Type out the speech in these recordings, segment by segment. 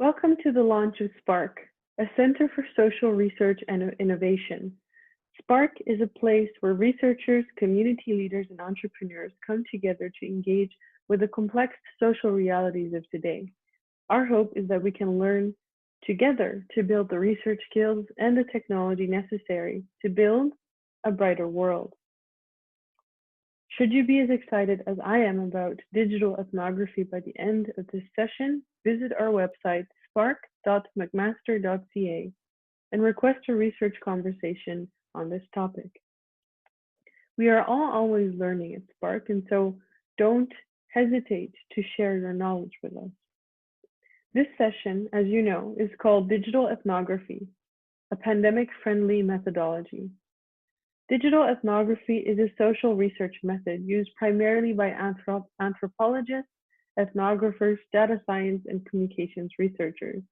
Welcome to the launch of Spark, a center for social research and innovation. Spark is a place where researchers, community leaders, and entrepreneurs come together to engage with the complex social realities of today. Our hope is that we can learn together to build the research skills and the technology necessary to build a brighter world. Should you be as excited as I am about digital ethnography by the end of this session, visit our website spark.mcmaster.ca and request a research conversation on this topic. We are all always learning at Spark, and so don't hesitate to share your knowledge with us. This session, as you know, is called Digital Ethnography, a pandemic-friendly methodology. Digital ethnography is a social research method used primarily by anthropologists, ethnographers, data science, and communications researchers.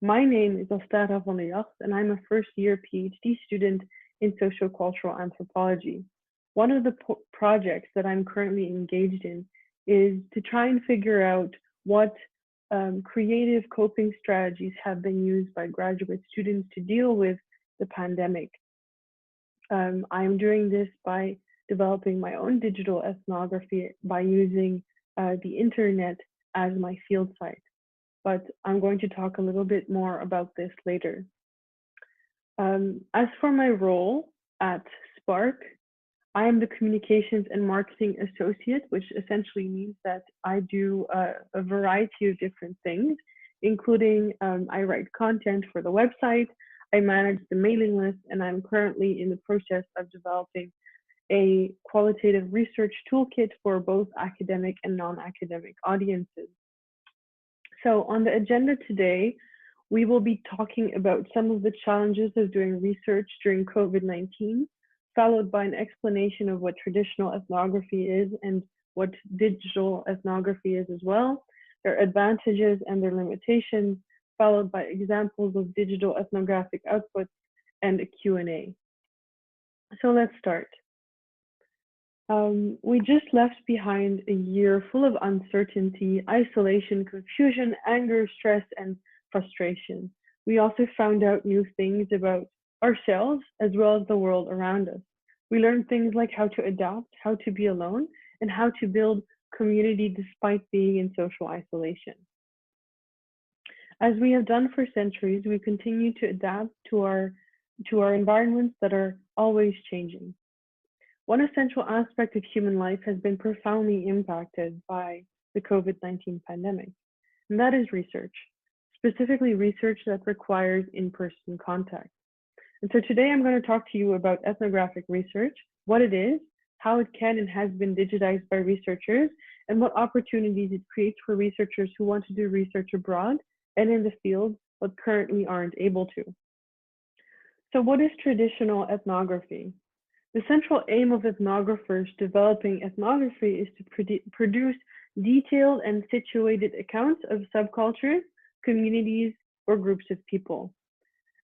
My name is Astara van Jacht, and I'm a first-year PhD student in sociocultural anthropology. One of the projects that I'm currently engaged in is to try and figure out what creative coping strategies have been used by graduate students to deal with the pandemic. I'm doing this by developing my own digital ethnography by using the internet as my field site. But I'm going to talk a little bit more about this later. As for my role at Spark, I am the Communications and Marketing Associate, which essentially means that I do a variety of different things, including I write content for the website, I manage the mailing list, and I'm currently in the process of developing a qualitative research toolkit for both academic and non-academic audiences. So on the agenda today, we will be talking about some of the challenges of doing research during COVID-19, followed by an explanation of what traditional ethnography is and what digital ethnography is as well, their advantages and their limitations, followed by examples of digital ethnographic outputs and a Q&A. So let's start. We just left behind a year full of uncertainty, isolation, confusion, anger, stress, and frustration. We also found out new things about ourselves as well as the world around us. We learned things like how to adapt, how to be alone, and how to build community despite being in social isolation. As we have done for centuries, we continue to adapt to our environments that are always changing. One essential aspect of human life has been profoundly impacted by the COVID-19 pandemic, and that is research, specifically research that requires in-person contact. And so today I'm going to talk to you about ethnographic research, what it is, how it can and has been digitized by researchers, and what opportunities it creates for researchers who want to do research abroad and in the field, but currently aren't able to. So what is traditional ethnography? The central aim of ethnographers developing ethnography is to produce detailed and situated accounts of subcultures, communities, or groups of people.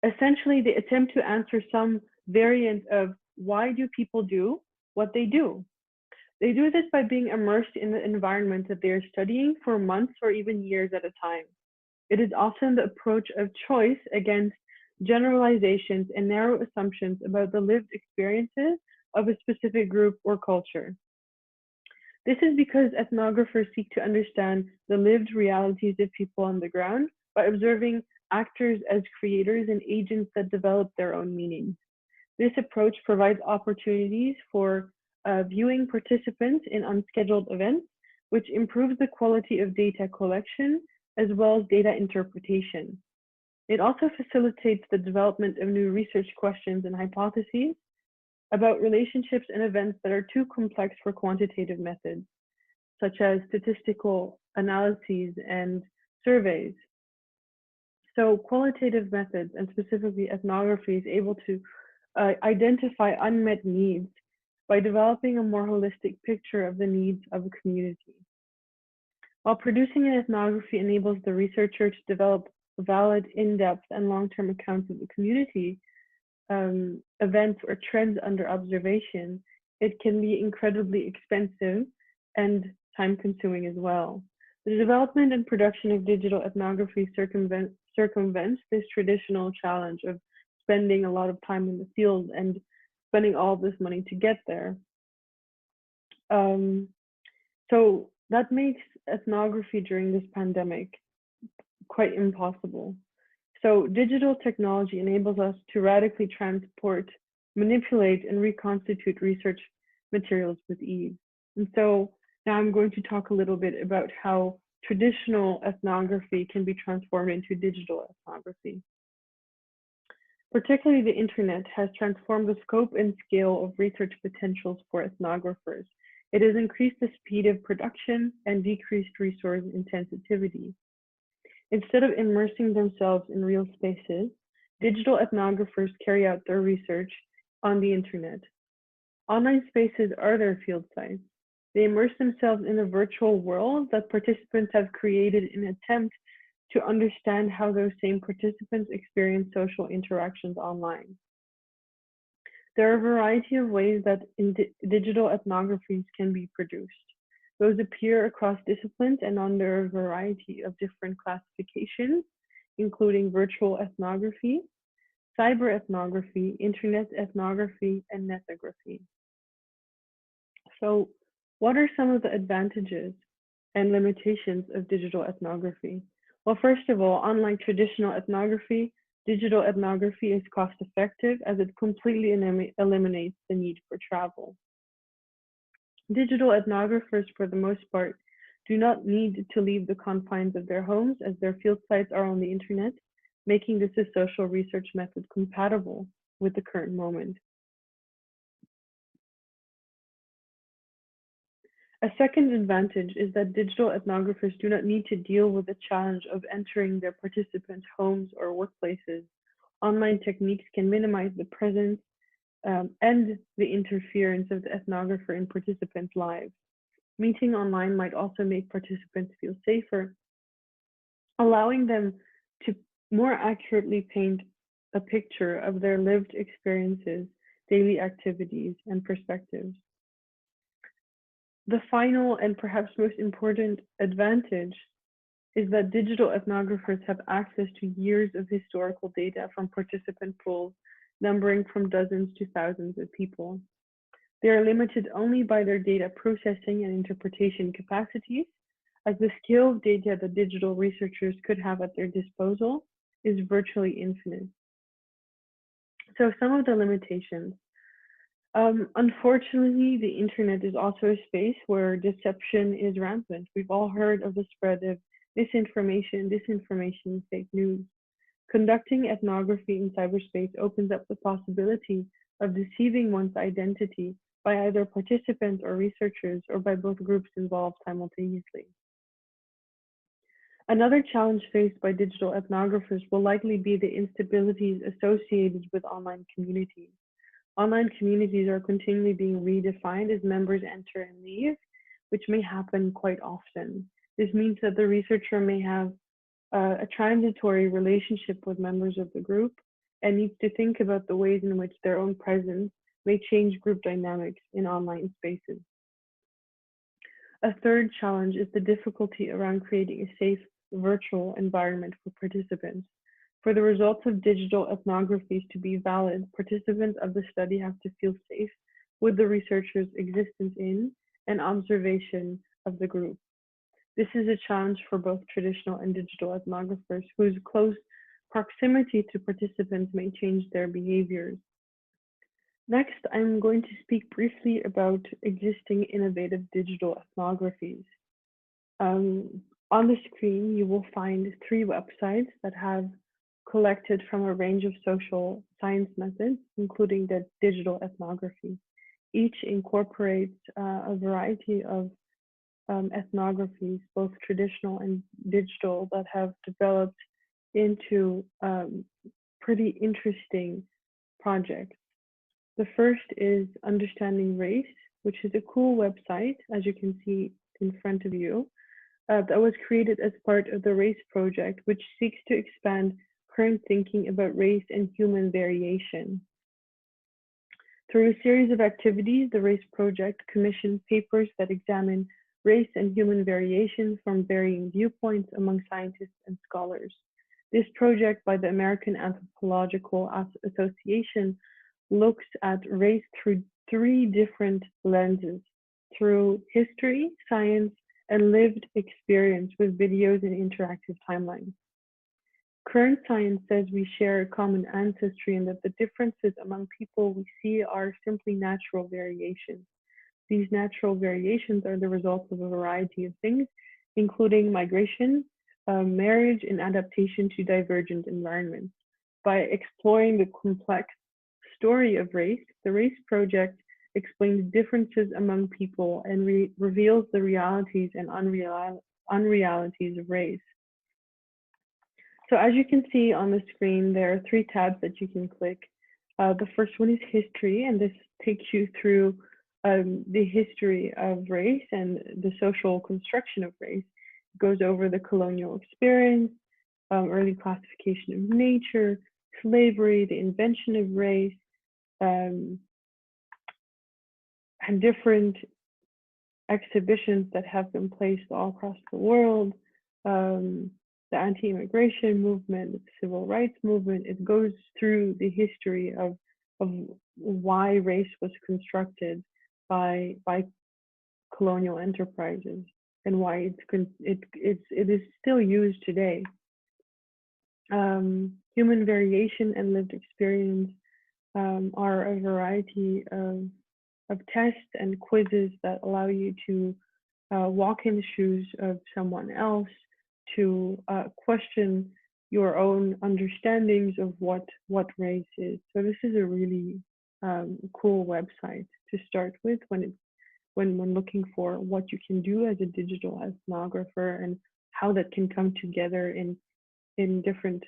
Essentially, they attempt to answer some variant of why do people do what they do? They do this by being immersed in the environment that they are studying for months or even years at a time. It is often the approach of choice against generalizations and narrow assumptions about the lived experiences of a specific group or culture. This is because ethnographers seek to understand the lived realities of people on the ground by observing actors as creators and agents that develop their own meanings. This approach provides opportunities for viewing participants in unscheduled events, which improves the quality of data collection as well as data interpretation. It also facilitates the development of new research questions and hypotheses about relationships and events that are too complex for quantitative methods, such as statistical analyses and surveys. So qualitative methods, and specifically ethnography, is able to identify unmet needs by developing a more holistic picture of the needs of a community. While producing an ethnography enables the researcher to develop valid, in-depth, and long-term accounts of the community, events or trends under observation, it can be incredibly expensive and time-consuming as well. The development and production of digital ethnography circumvents this traditional challenge of spending a lot of time in the field and spending all this money to get there. Um, so that makes ethnography during this pandemic quite impossible. So digital technology enables us to radically transport, manipulate, and reconstitute research materials with ease. And so now I'm going to talk a little bit about how traditional ethnography can be transformed into digital ethnography. Particularly the internet has transformed the scope and scale of research potentials for ethnographers. It has increased the speed of production and decreased resource intensivity. Instead of immersing themselves in real spaces, digital ethnographers carry out their research on the internet. Online spaces are their field sites. They immerse themselves in a virtual world that participants have created in an attempt to understand how those same participants experience social interactions online. There are a variety of ways that digital ethnographies can be produced. Those appear across disciplines and under a variety of different classifications, including virtual ethnography, cyber ethnography, internet ethnography, and ethnography. So, what are some of the advantages and limitations of digital ethnography? Well, first of all, unlike traditional ethnography, digital ethnography is cost effective as it completely eliminates the need for travel. Digital ethnographers, for the most part, do not need to leave the confines of their homes as their field sites are on the internet, making this a social research method compatible with the current moment. A second advantage is that digital ethnographers do not need to deal with the challenge of entering their participants' homes or workplaces. Online techniques can minimize the presence and the interference of the ethnographer in participants' lives. Meeting online might also make participants feel safer, allowing them to more accurately paint a picture of their lived experiences, daily activities, and perspectives. The final and perhaps most important advantage is that digital ethnographers have access to years of historical data from participant pools numbering from dozens to thousands of people. They are limited only by their data processing and interpretation capacities, as the scale of data that digital researchers could have at their disposal is virtually infinite. So some of the limitations. Unfortunately, the internet is also a space where deception is rampant. We've all heard of the spread of misinformation, disinformation, fake news. Conducting ethnography in cyberspace opens up the possibility of deceiving one's identity by either participants or researchers, or by both groups involved simultaneously. Another challenge faced by digital ethnographers will likely be the instabilities associated with online communities. Online communities are continually being redefined as members enter and leave, which may happen quite often. This means that the researcher may have a transitory relationship with members of the group and needs to think about the ways in which their own presence may change group dynamics in online spaces. A third challenge is the difficulty around creating a safe virtual environment for participants. For the results of digital ethnographies to be valid, participants of the study have to feel safe with the researcher's existence in and observation of the group. This is a challenge for both traditional and digital ethnographers whose close proximity to participants may change their behaviors. Next, I'm going to speak briefly about existing innovative digital ethnographies. On the screen, you will find 3 websites that have collected from a range of social science methods, including the digital ethnography. Each incorporates a variety of ethnographies, both traditional and digital, that have developed into pretty interesting projects. The first is Understanding Race, which is a cool website, as you can see in front of you, that was created as part of the RACE project, which seeks to expand current thinking about race and human variation. Through a series of activities, the RACE project commissioned papers that examine Race and Human Variation from Varying Viewpoints Among Scientists and Scholars. This project by the American Anthropological Association looks at race through three different lenses, through history, science, and lived experience with videos and interactive timelines. Current science says we share a common ancestry and that the differences among people we see are simply natural variations. These natural variations are the result of a variety of things, including migration, marriage, and adaptation to divergent environments. By exploring the complex story of race, the Race Project explains differences among people and reveals the realities and unrealities of race. So as you can see on the screen, there are three tabs that you can click. The first one is history, and this takes you through the history of race and the social construction of race. It goes over the colonial experience, early classification of nature, slavery, the invention of race, and different exhibitions that have been placed all across the world, the anti-immigration movement, the civil rights movement. It goes through the history of why race was constructed by colonial enterprises and why it is still used today. Human variation and lived experience are a variety of tests and quizzes that allow you to walk in the shoes of someone else, to question your own understandings of what race is. So this is a really cool website to start with when looking for what you can do as a digital ethnographer and how that can come together in different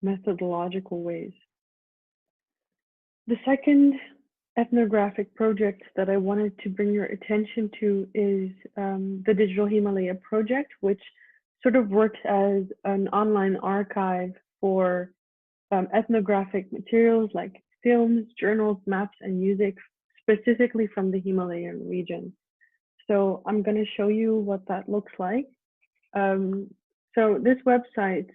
methodological ways. The second ethnographic project that I wanted to bring your attention to is the Digital Himalaya project, which sort of works as an online archive for ethnographic materials like films, journals, maps, and music, specifically from the Himalayan region. So I'm going to show you what that looks like. So this website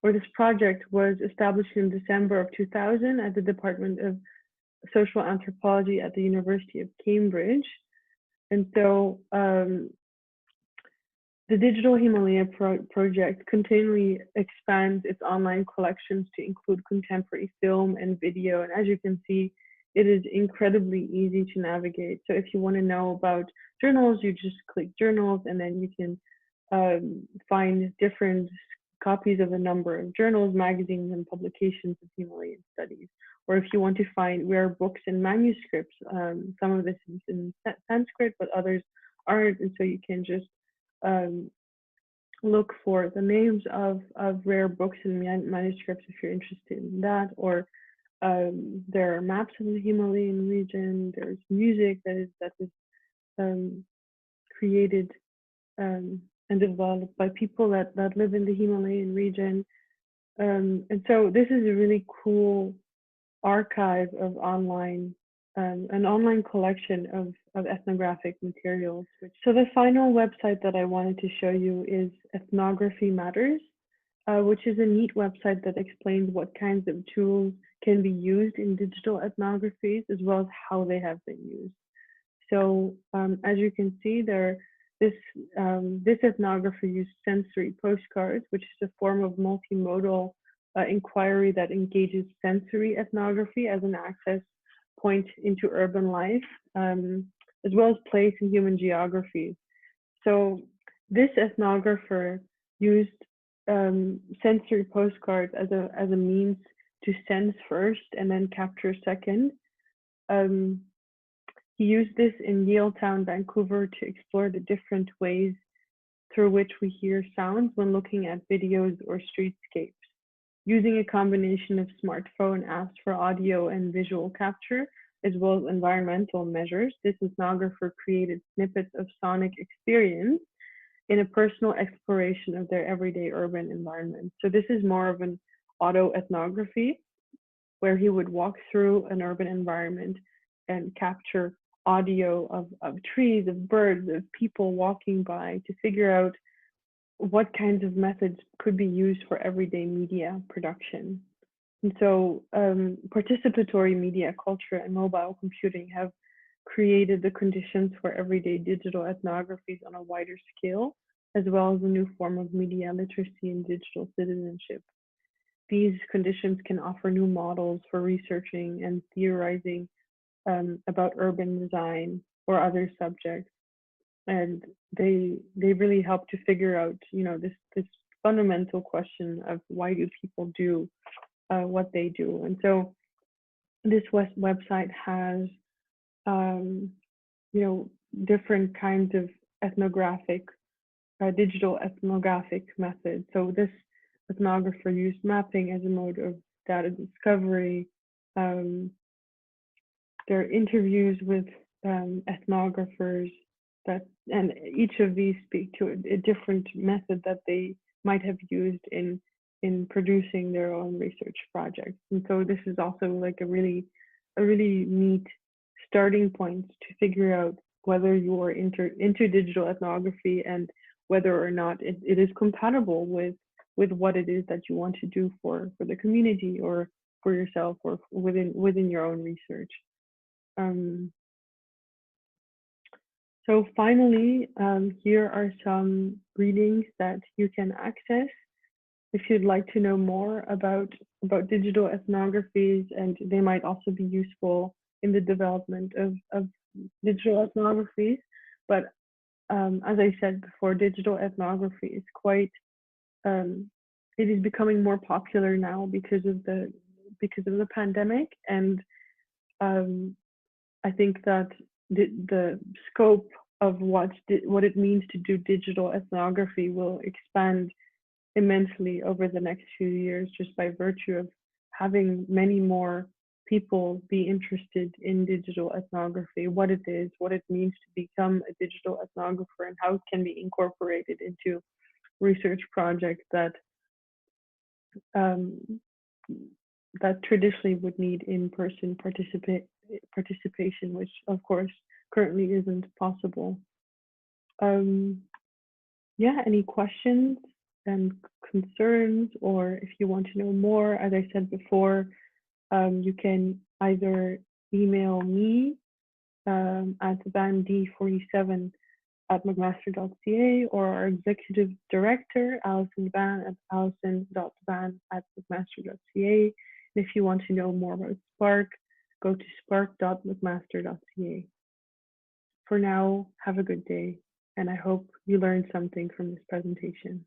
or this project was established in December of 2000 at the Department of Social Anthropology at the University of Cambridge. And so the Digital Himalaya project continually expands its online collections to include contemporary film and video. And as you can see, it is incredibly easy to navigate. So if you want to know about journals, you just click journals, and then you can find different copies of a number of journals, magazines, and publications of Himalayan studies. Or if you want to find rare books and manuscripts, some of this is in Sanskrit, but others aren't. And so you can just look for the names of rare books and manuscripts if you're interested in that. Or there are maps of the Himalayan region. There's music that is created and developed by people that live in the Himalayan region. And so this is a really cool archive of an online collection of ethnographic materials. So the final website that I wanted to show you is Ethnography Matters, which is a neat website that explains what kinds of tools can be used in digital ethnographies, as well as how they have been used. So as you can see there, this ethnographer used sensory postcards, which is a form of multimodal inquiry that engages sensory ethnography as an access point into urban life, as well as place and human geographies. So this ethnographer used sensory postcards as a means to sense first and then capture second. He used this in Yaletown, Vancouver, to explore the different ways through which we hear sounds when looking at videos or streetscapes. Using a combination of smartphone apps for audio and visual capture, as well as environmental measures, this ethnographer created snippets of sonic experience in a personal exploration of their everyday urban environment. So this is more of an auto ethnography, where he would walk through an urban environment and capture audio of trees, of birds, of people walking by to figure out what kinds of methods could be used for everyday media production. And so participatory media culture and mobile computing have created the conditions for everyday digital ethnographies on a wider scale, as well as a new form of media literacy and digital citizenship. These conditions can offer new models for researching and theorizing about urban design or other subjects, and they really help to figure out, this fundamental question of why do people do what they do. And so this website has um, different kinds of digital ethnographic methods. So this ethnographer used mapping as a mode of data discovery. Um, there are interviews with ethnographers and each of these speak to a different method that they might have used in producing their own research projects. And so this is also like a really neat starting point to figure out whether you are into digital ethnography and whether or not it is compatible with what it is that you want to do for the community or for yourself or within your own research. So finally, here are some readings that you can access if you'd like to know more about digital ethnographies, and they might also be useful in the development of digital ethnographies. But as I said before, digital ethnography is it is becoming more popular now because of the pandemic, and I think that the scope of what it means to do digital ethnography will expand immensely over the next few years, just by virtue of having many more people be interested in digital ethnography, what it is, what it means to become a digital ethnographer, and how it can be incorporated into research projects that traditionally would need in-person participation, which of course currently isn't possible. Yeah, any questions and concerns, or if you want to know more, as I said before, you can either email me at vand47@mcmaster.ca, or our executive director, Alison Van, at alison.van@mcmaster.ca. And if you want to know more about Spark, go to spark.mcmaster.ca. For now, have a good day, and I hope you learned something from this presentation.